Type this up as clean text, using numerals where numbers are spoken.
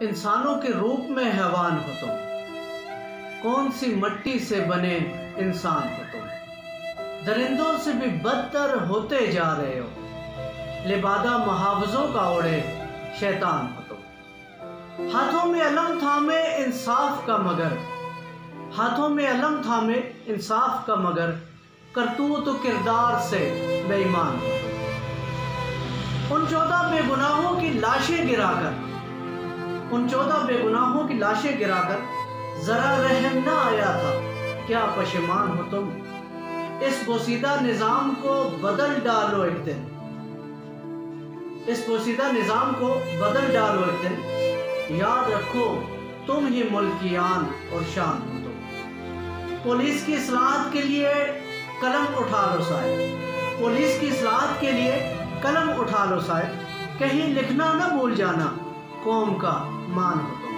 इंसानों के रूप में हैवान हो तुम, कौन सी मट्टी से बने इंसान हो तुम। दरिंदों से भी बदतर होते जा रहे हो, लिबादा मुहावजों का ओढ़े शैतान हो तुम। हाथों में अलम थामे इंसाफ का मगर, हाथों में अलम थामे इंसाफ का मगर, करतूत तो किरदार से बेईमान हो तुम। उन 14 बेगुनाहों की लाशें गिराकर, उन 14 बेगुनाहों की लाशें गिराकर जरा रहम ना आया था, क्या पशेमान हो तुम। इस बोसीदा निजाम को बदल डालो एक दिन, इस बोसीदा निजाम को बदल डालो एक दिन। याद रखो तुम ही मुल्क की आन और शान हो तुम। पुलिस की इस्लाहत के लिए कलम उठा लो साहिब, पुलिस की इस्लाहत के लिए कलम उठा लो साहिब। कहीं लिखना ना भूल जाना, कौम का मान हो तुम।